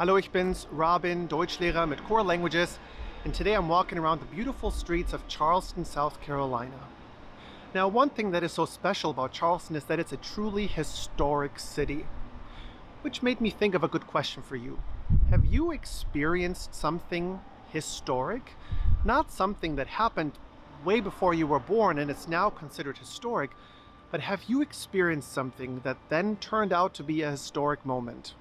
Hallo, ich bin's, Robin, Deutschlehrer mit Core Languages, and today I'm walking around the beautiful streets of Charleston, South Carolina. Now, one thing that is so special about Charleston is that it's a truly historic city, which made me think of a good question for you. Have you experienced something historic? Not something that happened way before you were born and it's now considered historic, but have you experienced something that then turned out to be a historic moment?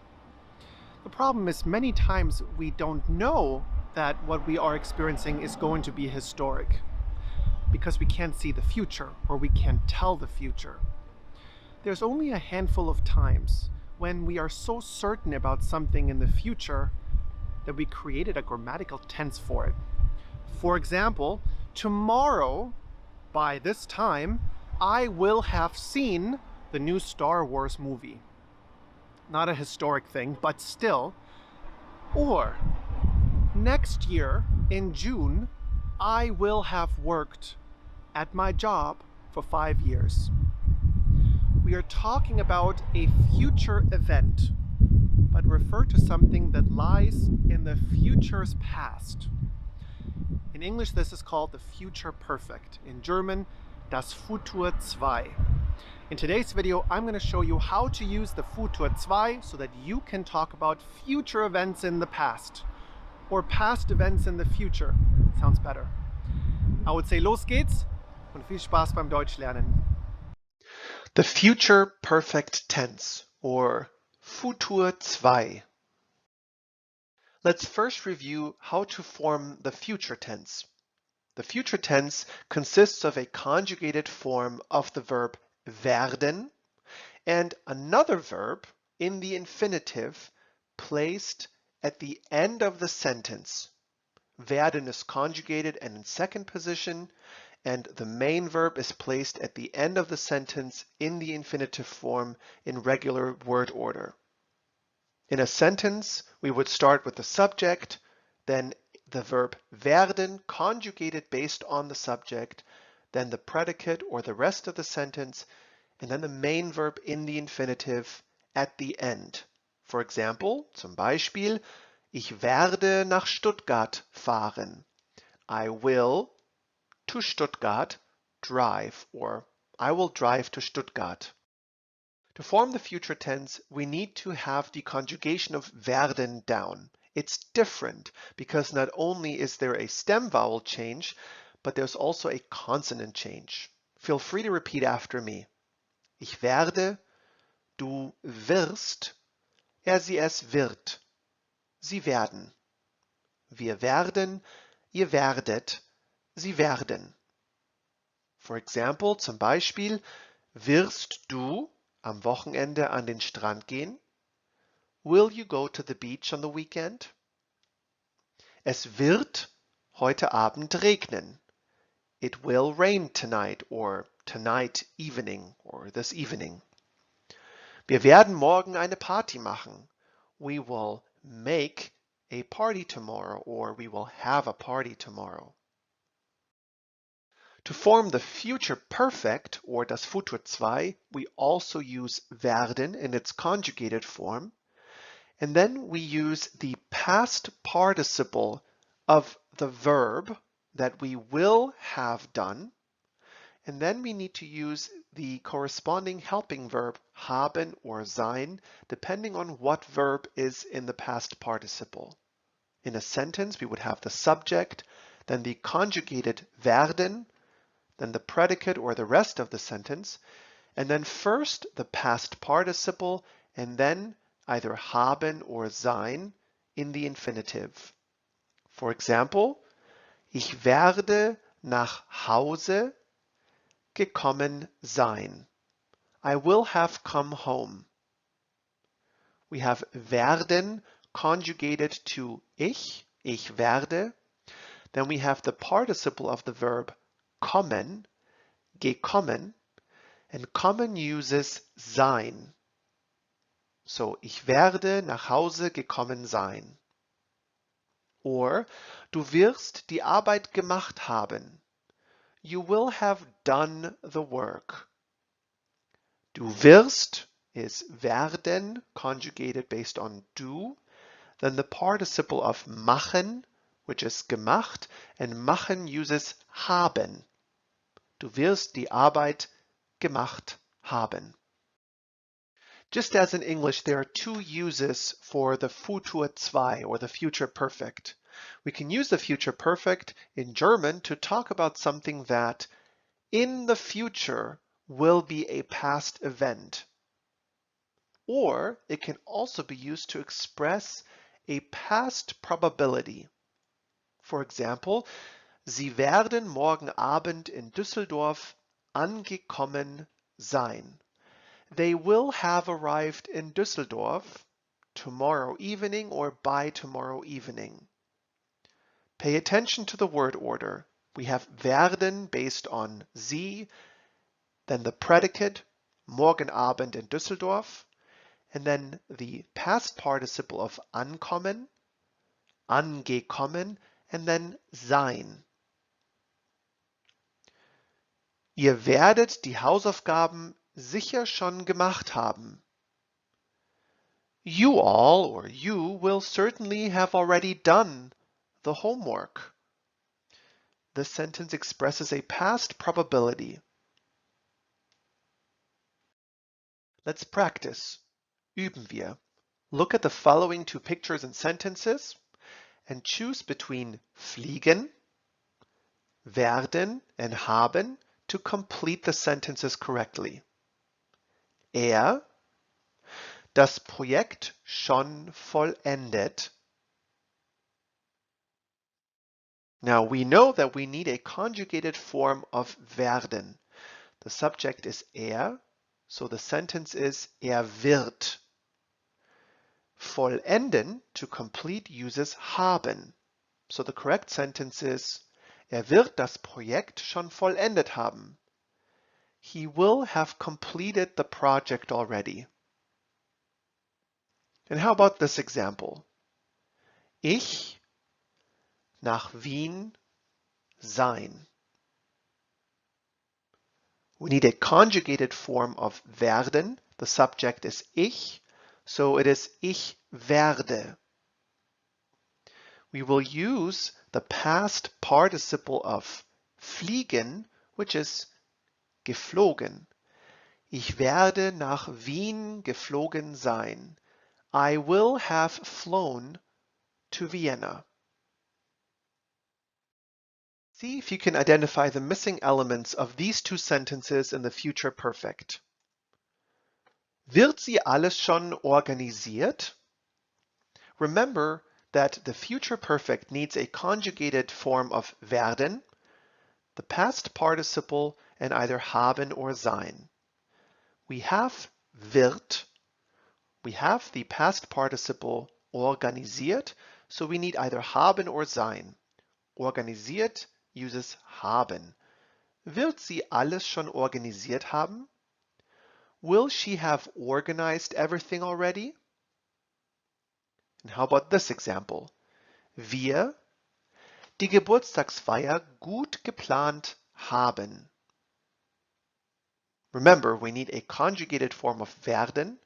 The problem is many times we don't know that what we are experiencing is going to be historic because we can't see the future or we can't tell the future. There's only a handful of times when we are so certain about something in the future that we created a grammatical tense for it. For example, tomorrow, by this time, I will have seen the new Star Wars movie. Not a historic thing, but still. Or, next year, in June, I will have worked at my job for 5 years. We are talking about a future event, but refer to something that lies in the future's past. In English, this is called the future perfect. In German, das Futur 2. In today's video, I'm going to show you how to use the Futur 2 so that you can talk about future events in the past or past events in the future. Sounds better. I would say los geht's und viel Spaß beim Deutschlernen. The future perfect tense, or Futur 2. Let's first review how to form the future tense. The future tense consists of a conjugated form of the verb verden and another verb in the infinitive placed at the end of the sentence. Werden is conjugated and in second position, and the main verb is placed at the end of the sentence in the infinitive form in regular word order. In a sentence, we would start with the subject, then the verb werden conjugated based on the subject, then the predicate or the rest of the sentence, and then the main verb in the infinitive at the end. For example, zum Beispiel, ich werde nach Stuttgart fahren. I will to Stuttgart drive, or I will drive to Stuttgart. To form the future tense, we need to have the conjugation of werden down. It's different because not only is there a stem vowel change, but there's also a consonant change. Feel free to repeat after me. Ich werde, du wirst, sie es wird. Sie werden. Wir werden, ihr werdet, sie werden. For example, zum Beispiel, wirst du am Wochenende an den Strand gehen? Will you go to the beach on the weekend? Es wird heute Abend regnen. It will rain tonight, or tonight evening, or this evening. Wir werden morgen eine Party machen. We will make a party tomorrow, or we will have a party tomorrow. To form the future perfect, or das Futur 2, we also use werden in its conjugated form, and then we use the past participle of the verb that we will have done, and then we need to use the corresponding helping verb haben or sein, depending on what verb is in the past participle. In a sentence, we would have the subject, then the conjugated werden, then the predicate or the rest of the sentence, and then first the past participle, and then either haben or sein in the infinitive. For example, ich werde nach Hause gekommen sein. I will have come home. We have werden conjugated to ich werde. Then we have the participle of the verb kommen, gekommen, and kommen uses sein. So, ich werde nach Hause gekommen sein. Or, du wirst die Arbeit gemacht haben. You will have done the work. Du wirst is werden conjugated based on du. Then the participle of machen, which is gemacht, and machen uses haben. Du wirst die Arbeit gemacht haben. Just as in English, there are two uses for the Futur 2 or the future perfect. We can use the future perfect in German to talk about something that in the future will be a past event. Or it can also be used to express a past probability. For example, Sie werden morgen Abend in Düsseldorf angekommen sein. They will have arrived in Düsseldorf tomorrow evening or by tomorrow evening. Pay attention to the word order. We have werden based on Sie, then the predicate morgen Abend in Düsseldorf, and then the past participle of ankommen, angekommen, and then sein. Ihr werdet die Hausaufgaben sicher schon gemacht haben. You all, or you, will certainly have already done the homework. This sentence expresses a past probability. Let's practice. Üben wir. Look at the following two pictures and sentences and choose between fliegen, werden, and haben to complete the sentences correctly. Das Projekt schon vollendet. Now we know that we need a conjugated form of werden. The subject is so the sentence is wird. Vollenden, to complete, uses haben. So the correct sentence is wird das Projekt schon vollendet haben. He will have completed the project already. And how about this example? Ich nach Wien sein. We need a conjugated form of werden. The subject is ich, so it is ich werde. We will use the past participle of fliegen, which is geflogen. Ich werde nach Wien geflogen sein. I will have flown to Vienna. See if you can identify the missing elements of these two sentences in the future perfect. Wird sie alles schon organisiert? Remember that the future perfect needs a conjugated form of werden, the past participle, and either haben or sein. We have wird, we have the past participle organisiert, so we need either haben or sein. Organisiert uses haben. Wird sie alles schon organisiert haben? Will she have organized everything already? And how about this example? Wir die Geburtstagsfeier gut geplant haben. Remember, we need a conjugated form of werden.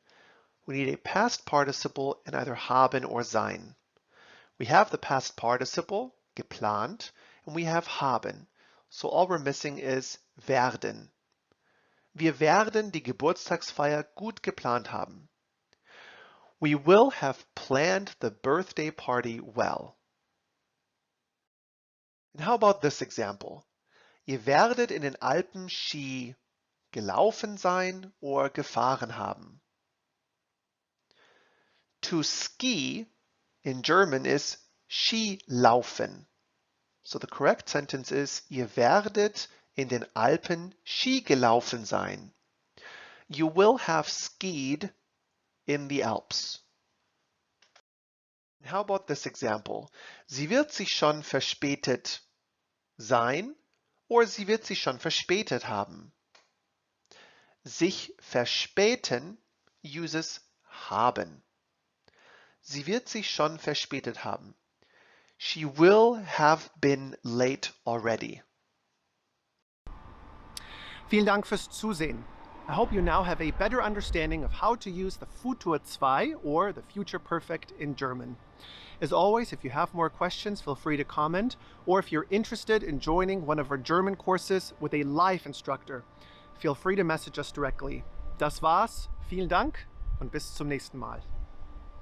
We need a past participle in either haben or sein. We have the past participle, geplant, and we have haben. So all we're missing is werden. Wir werden die Geburtstagsfeier gut geplant haben. We will have planned the birthday party well. And how about this example? Ihr werdet in den Alpen Ski gelaufen sein oder gefahren haben. To ski in German is Skilaufen. So the correct sentence is, ihr werdet in den Alpen Ski gelaufen sein. You will have skied in the Alps. How about this example? Sie wird sich schon verspätet sein oder sie wird sich schon verspätet haben. Sich verspäten uses haben. Sie wird sich schon verspätet haben. She will have been late already. Vielen Dank fürs Zusehen. I hope you now have a better understanding of how to use the Futur 2 or the future perfect in German. As always, if you have more questions, feel free to comment, or if you're interested in joining one of our German courses with a live instructor, feel free to message us directly. Das war's, vielen Dank und bis zum nächsten Mal.